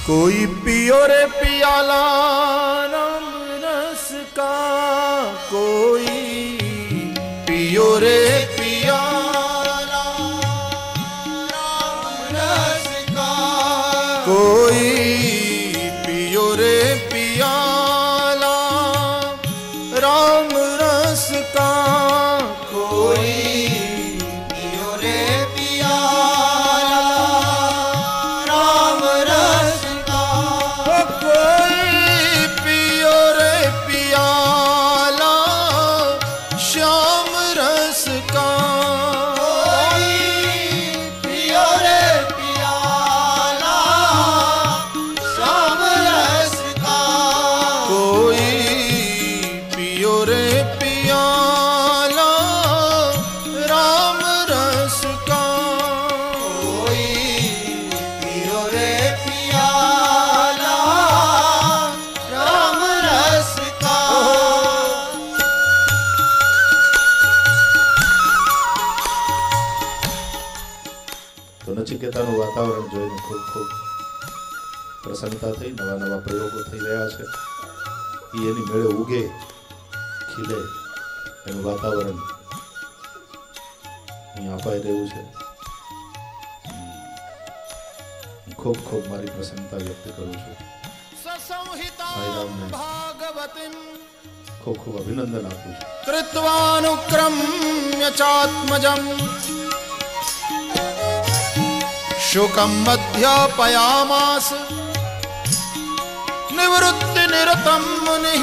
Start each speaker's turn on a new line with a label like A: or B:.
A: कोई पियो रे पियाला राम रस का, कोई पियो रे पियाला राम रस का, कोई पियो रे पियाला राम रस का, कोई पियो रे पियाला राम रस का, कोई पियो रे पियाला श्याम रस का, कोई पियो रे पियाला श्याम रस का, कोई पियो रे पियाला राम रस का, कोई पियो रे पियाला राम रस का। तो नचिकेताનું વાતાવરણ જોઈને ખૂબ ખૂબ પ્રસન્નતા થઈ, નવા નવા પ્રયોગો થઈ રહ્યા છે. એ એની મેળે ઉગે ખીલે એનું વાતાવરણ અહીં અપાઈ રહ્યું છે. ખૂબ ખૂબ મારી પ્રસન્નતા વ્યક્ત કરું છું. સાંઈરામને ખૂબ ખૂબ અભિનંદન આપું છું. કૃત્વાનુક્રમ્ય ચાત્મજમ શુકમ મધ્યાપયામાસ નિવૃત્તિ નિરતમ મુનિ